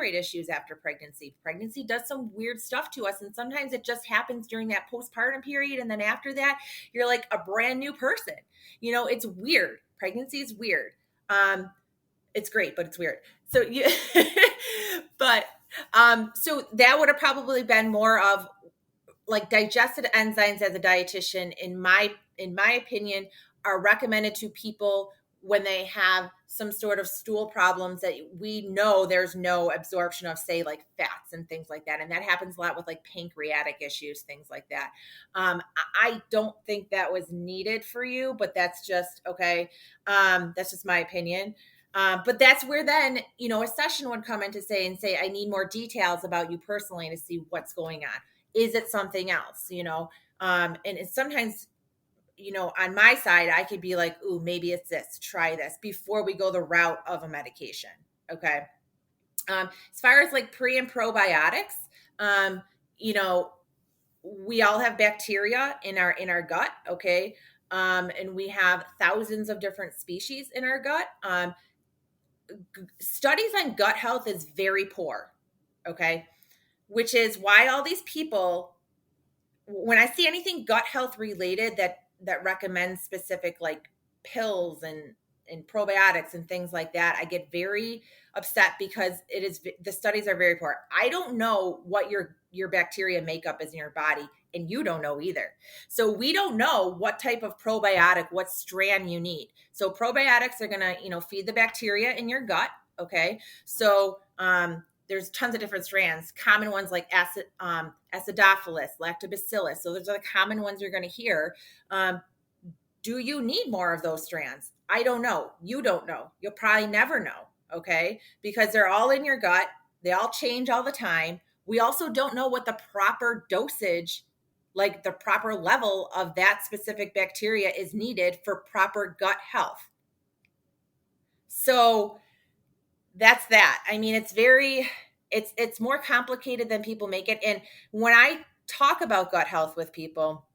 thyroid issues after pregnancy. Pregnancy does some weird stuff to us. And sometimes it just happens during that postpartum period. And then after that, you're like a brand new person. It's weird. Pregnancy is weird. It's great, but it's weird. So so that would have probably been more of like digested enzymes as a dietitian, in my opinion, are recommended to people when they have some sort of stool problems that we know there's no absorption of, say, like fats and things like that. And that happens a lot with like pancreatic issues, things like that. I don't think that was needed for you, but that's just okay. That's just my opinion. But that's where then, a session would come in to say, I need more details about you personally to see what's going on. Is it something else, and it's sometimes, on my side, I could be like, ooh, maybe it's this, try this before we go the route of a medication. Okay. As far as like pre and probiotics, we all have bacteria in our gut. Okay. And we have thousands of different species in our gut. Studies on gut health is very poor. Okay. Which is why all these people, when I see anything gut health related that recommends specific like pills and probiotics and things like that, I get very upset because the studies are very poor. I don't know what your bacteria makeup is in your body, and you don't know either. So we don't know what type of probiotic, what strand you need. So probiotics are going to, feed the bacteria in your gut. Okay. So, there's tons of different strands, common ones like acidophilus, lactobacillus. So those are the common ones you're going to hear. Do you need more of those strands? I don't know. You don't know. You'll probably never know. Okay. Because they're all in your gut. They all change all the time. We also don't know what the proper dosage, like the proper level of that specific bacteria is needed for proper gut health. So that's that. I mean, it's more complicated than people make it. And when I talk about gut health with people,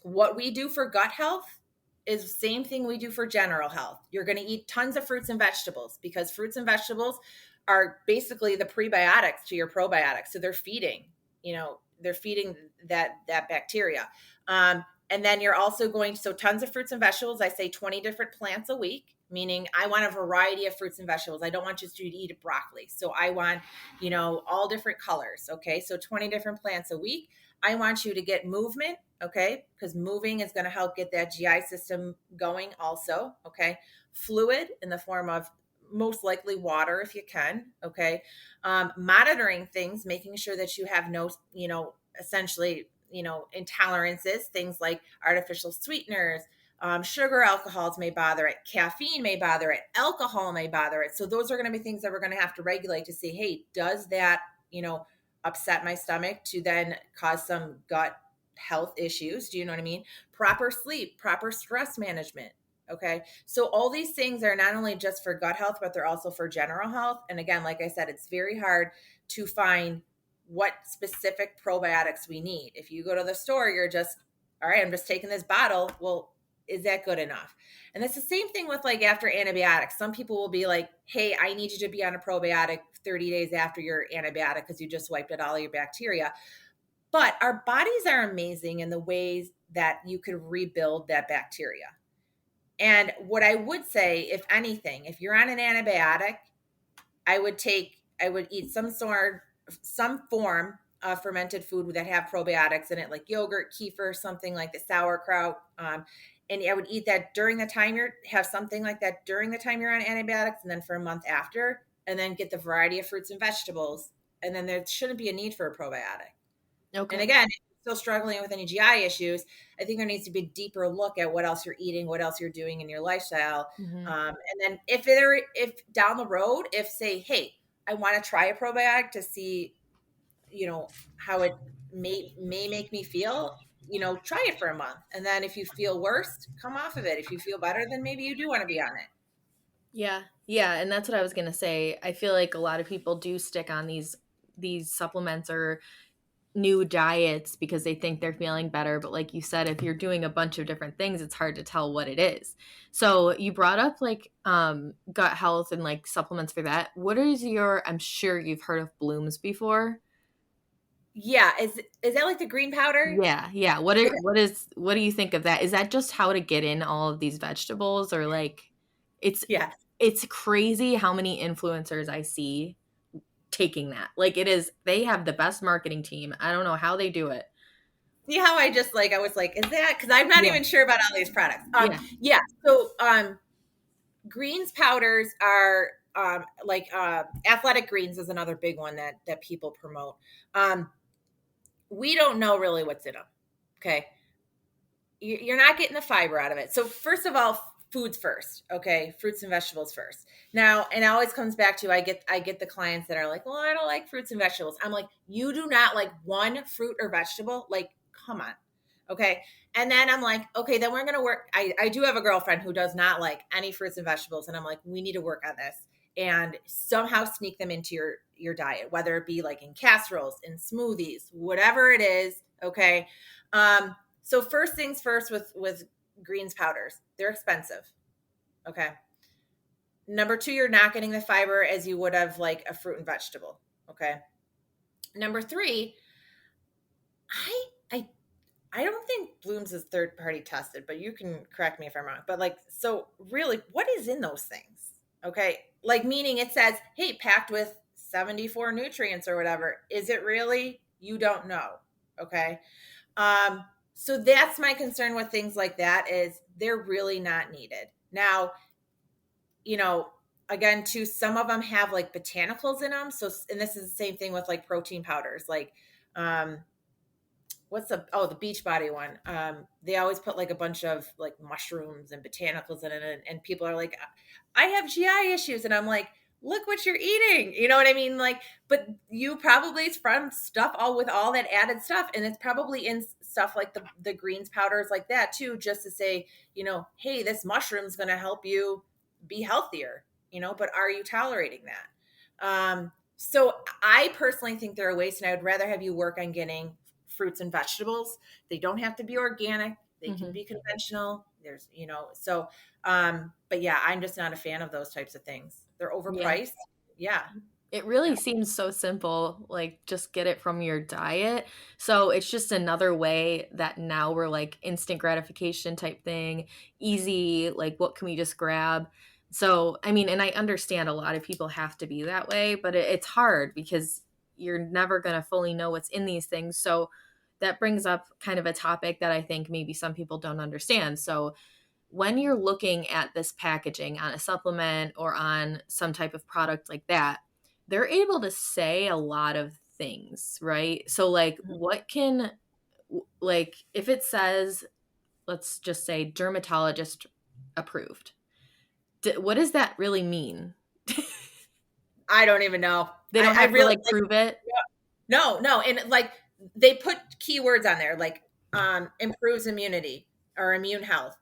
what we do for gut health is the same thing we do for general health. You're going to eat tons of fruits and vegetables, because fruits and vegetables are basically the prebiotics to your probiotics. So they're feeding that bacteria. And then you're also so tons of fruits and vegetables. I say 20 different plants a week, meaning I want a variety of fruits and vegetables. I don't want just you to eat broccoli. So I want, all different colors. Okay. So 20 different plants a week. I want you to get movement. Okay. Because moving is going to help get that GI system going also. Okay. Fluid in the form of most likely water if you can. Okay. Monitoring things, making sure that you have no, essentially, intolerances, things like artificial sweeteners, sugar, alcohols may bother it, caffeine may bother it, alcohol may bother it. So those are going to be things that we're going to have to regulate to see, hey, does that, upset my stomach to then cause some gut health issues? Do you know what I mean? Proper sleep, proper stress management. Okay. So all these things are not only just for gut health, but they're also for general health. And again, like I said, it's very hard to find what specific probiotics we need. If you go to the store, you're just, all right, I'm just taking this bottle. Well, is that good enough? And it's the same thing with like after antibiotics. Some people will be like, hey, I need you to be on a probiotic 30 days after your antibiotic because you just wiped out all your bacteria. But our bodies are amazing in the ways that you could rebuild that bacteria. And what I would say, if anything, if you're on an antibiotic, I would eat some form of fermented food that have probiotics in it, like yogurt, kefir, something like the sauerkraut. And I would eat that during the time have something like that during the time you're on antibiotics, and then for a month after, and then get the variety of fruits and vegetables. And then there shouldn't be a need for a probiotic. Okay. And again, if you're still struggling with any GI issues, I think there needs to be a deeper look at what else you're eating, what else you're doing in your lifestyle. Mm-hmm. And then if down the road, if say, hey, I want to try a probiotic to see, how it may make me feel, try it for a month. And then if you feel worse, come off of it. If you feel better, then maybe you do want to be on it. Yeah. Yeah. And that's what I was going to say. I feel like a lot of people do stick on these supplements or new diets because they think they're feeling better. But like you said, if you're doing a bunch of different things, it's hard to tell what it is. So you brought up like gut health and like supplements for that. What is your, I'm sure you've heard of blooms before. Yeah, is that like the green powder? Yeah, yeah. What do you think of that? Is that just how to get in all of these vegetables, or like it's Yeah. it's crazy how many influencers I see taking that. Like it is, they have the best marketing team. I don't know how they do it. See how I just like I was like, is that because I'm not Yeah. even sure about all these products. Yeah. Yeah. So greens powders are like athletic greens is another big one that people promote. Um, we don't know really what's in them. Okay, you're not getting the fiber out of it. So first of all, foods first. Okay, fruits and vegetables first. Now, and it always comes back to I get the clients that are like, well, I don't like fruits and vegetables. I'm like, you do not like one fruit or vegetable? Like, come on. Okay. And then I'm like, okay, then we're gonna work. I do have a girlfriend who does not like any fruits and vegetables, and I'm like, we need to work on this and somehow sneak them into your diet, whether it be like in casseroles, in smoothies, whatever it is. Okay. So first things first with greens powders, they're expensive. Okay. Number two, you're not getting the fiber as you would have like a fruit and vegetable. Okay. Number three, I I I don't think Blooms is third party tested, but you can correct me if I'm wrong. But like, so really, what is in those things? Okay. Like, meaning it says, hey, packed with 74 nutrients or whatever. Is it really? You don't know. Okay. So that's my concern with things like that is they're really not needed. Now, you know, again, too, some of them have like botanicals in them. So, and this is the same thing with like protein powders, like, um, what's the beach body one, they always put like a bunch of like mushrooms and botanicals in it, and people are like, I have GI issues, and I'm like, look what you're eating, you know what I mean, like, but you probably it's from stuff all with all that added stuff, and it's probably in stuff like the greens powders like that too, just to say, hey, this mushroom's going to help you be healthier, but are you tolerating that? So I personally think they're a waste, and I would rather have you work on getting fruits and vegetables. They don't have to be organic. They can Mm-hmm. be conventional. There's, so, but yeah, I'm just not a fan of those types of things. They're Yeah. overpriced. Yeah. It Yeah. really seems so simple, like just get it from your diet. So it's just another way that now we're like instant gratification type thing, easy, like what can we just grab? So, I mean, and I understand a lot of people have to be that way, but it's hard because you're never going to fully know what's in these things. So that brings up kind of a topic that I think maybe some people don't understand. So when you're looking at this packaging on a supplement or on some type of product like that, they're able to say a lot of things, right? So, like, Mhm. like, if it says, let's just say dermatologist approved, what does that really mean? I don't even know. They don't I have to really like like, prove it. no. And like they put keywords on there, like, improves immunity or immune health,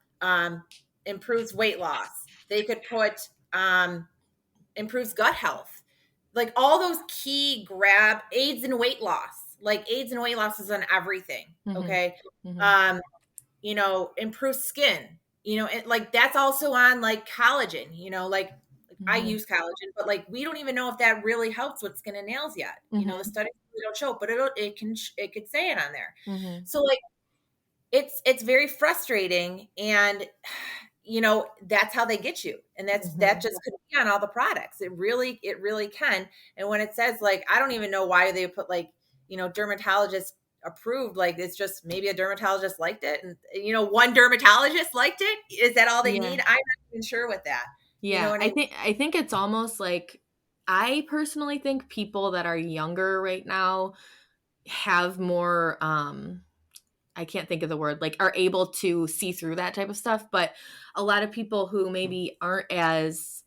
improves weight loss. They could put, improves gut health, like all those key grab aids and weight loss, like aids and weight loss is on everything. Hmm. Okay. Hmm. um improves skin, like that's also on like collagen, like I Hmm. use collagen, but like we don't even know if that really helps with skin and nails yet. The Hmm. studies really don't show, but it could say it on there. Hmm. So like it's very frustrating, and that's how they get you, and that Hmm. just could be on all the products. It really can. And when it says, like, I don't even know why they put, like, dermatologist approved, like it's just maybe a dermatologist liked it, and one dermatologist liked it. Is that all they Yeah. need? I'm not even sure with that. You know Yeah, what I I mean? think I think it's almost like I personally think people that are younger right now have more I can't think of the word, like are able to see through that type of stuff, but a lot of people who maybe aren't as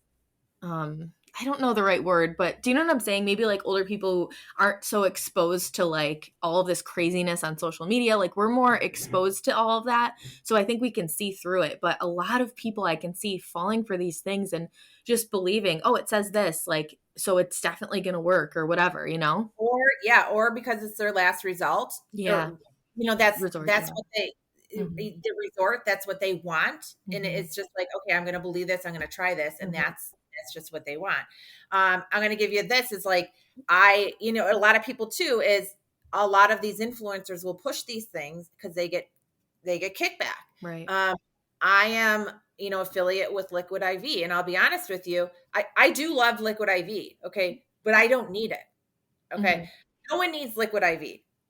I don't know the right word, but do you know what I'm saying? Maybe like older people who aren't so exposed to like all of this craziness on social media, like we're more exposed to all of that. So I think we can see through it. But a lot of people I can see falling for these things and just believing, oh, it says this, like, so it's definitely going to work or whatever, you know? or because it's their last result, Yeah. or that's Resort, that's yeah. what they Mhm. the resort, that's what they want. And Mhm. it's just like, okay, I'm going to believe this, I'm going to try this, and Mhm. that's just what they want. I'm going to give you this is like, a lot of people too is a lot of these influencers will push these things because they get kickback. Right. Um, I am, affiliate with Liquid IV, and I'll be honest with you, I do love Liquid IV, okay, but I don't need it. Okay. Mhm. No one needs Liquid IV.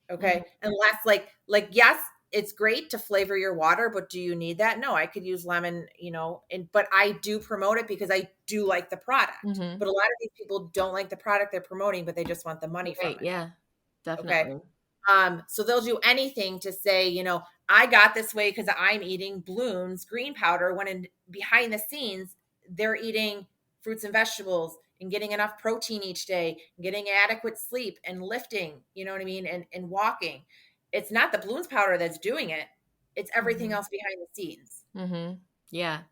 Mhm. Okay. Unless yes, it's great to flavor your water, but do you need that? No, I could use lemon, but I do promote it because I do like the product. Mhm. But a lot of these people don't like the product they're promoting, but they just want the money from Right, it. yeah. Okay. Definitely. So they'll do anything to say, I got this way because I'm eating Bloom's green powder, when behind the scenes, they're eating fruits and vegetables and getting enough protein each day, getting adequate sleep and lifting, you know what I mean? And walking. It's not the Bloom's powder that's doing it. It's everything Mhm. else behind the scenes. Mhm. Yeah.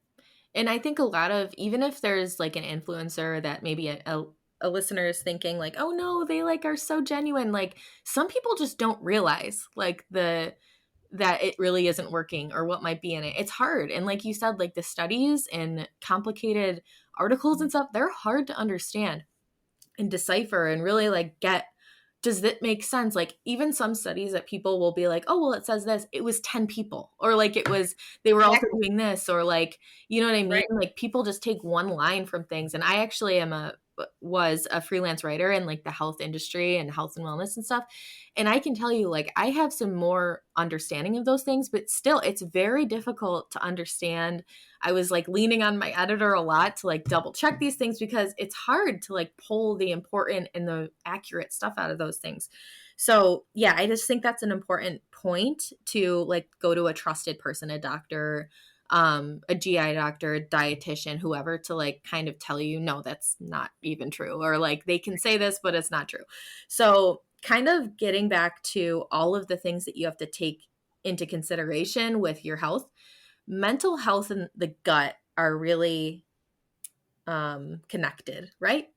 And I think a lot of, even if there's like an influencer that maybe a listener is thinking like, oh no, they like are so genuine. Like some people just don't realize like that it really isn't working or what might be in it. It's hard. And like you said, like the studies and complicated articles and stuff, they're hard to understand and decipher and really like get, does that make sense? Like even some studies that people will be like, oh well, it says this, it was 10 people, or like it was, they were also Exactly. doing this, or like, you know what I mean? Right. Like people just take one line from things. And I actually was a freelance writer in like the health industry and health and wellness and stuff. And I can tell you, like, I have some more understanding of those things, but still it's very difficult to understand. I was like leaning on my editor a lot to like double check these things because it's hard to like pull the important and the accurate stuff out of those things. So, yeah, I just think that's an important point to like go to a trusted person, a doctor, a GI doctor, a dietitian, whoever, to like kind of tell you, no, that's not even true. Or like they can say this, but it's not true. So, kind of getting back to all of the things that you have to take into consideration with your health, mental health and the gut are really connected, right?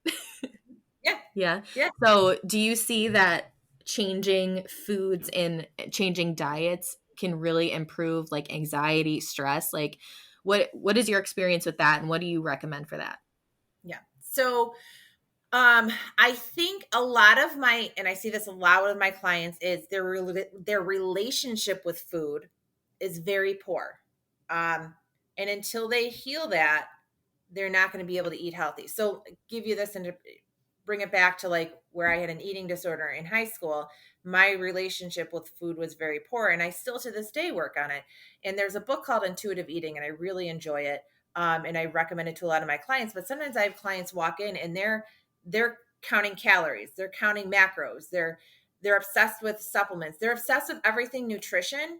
Yeah. Yeah. Yeah. So, do you see that changing foods and changing diets can really improve like anxiety, stress? Like what is your experience with that and what do you recommend for that? Yeah. So I think a lot of and I see this a lot with my clients, is their relationship with food is very poor. And until they heal that, they're not going to be able to eat healthy. So give you this and to bring it back to like where I had an eating disorder in high school, my relationship with food was very poor, and I still to this day work on it. And there's a book called Intuitive Eating, and I really enjoy it. And I recommend it to a lot of my clients. But sometimes I have clients walk in and they're counting calories, they're counting macros, they're obsessed with supplements, they're obsessed with everything nutrition,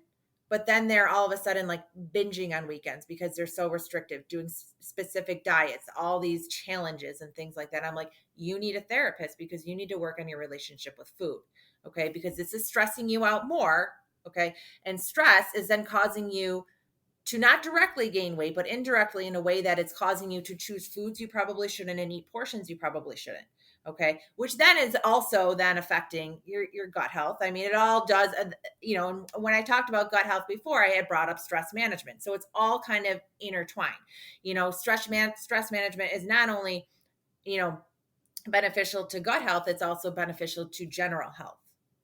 but then they're all of a sudden like binging on weekends because they're so restrictive, doing specific diets, all these challenges and things like that. I'm like, you need a therapist because you need to work on your relationship with food. Okay. Because this is stressing you out more. Okay. And stress is then causing you to not directly gain weight, but indirectly in a way that it's causing you to choose foods you probably shouldn't and eat portions you probably shouldn't. Okay. Which then is also then affecting your gut health. I mean, it all does, and when I talked about gut health before, I had brought up stress management. So it's all kind of intertwined. Stress management is not only, you know, beneficial to gut health, it's also beneficial to general health.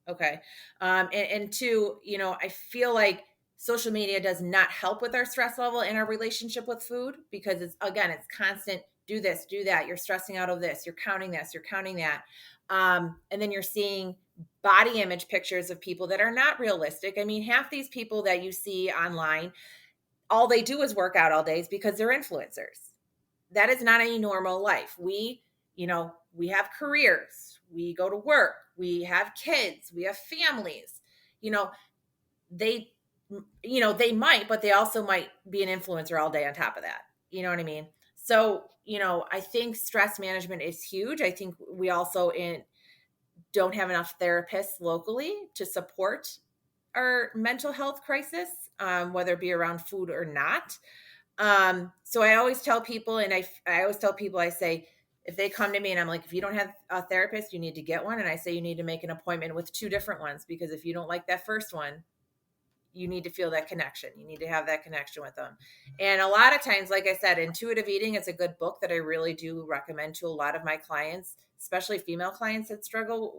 Okay. And two, I feel like social media does not help with our stress level and our relationship with food, because it's constant, do this, do that. You're stressing out of this, you're counting this, you're counting that. And then you're seeing body image pictures of people that are not realistic. I mean, half these people that you see online, all they do is work out all days because they're influencers. That is not a normal life. We have careers, we go to work, we have kids, we have families. You know, they they might, but they also might be an influencer all day on top of that. You know what I mean? So, I think stress management is huge. I think we also don't have enough therapists locally to support our mental health crisis, whether it be around food or not. So I always tell people, and I always tell people, I say, if they come to me and I'm like, if you don't have a therapist, you need to get one. And I say you need to make an appointment with 2 different ones, because if you don't like that first one, you need to feel that connection. You need to have that connection with them. And a lot of times, like I said, Intuitive Eating is a good book that I really do recommend to a lot of my clients, especially female clients that struggle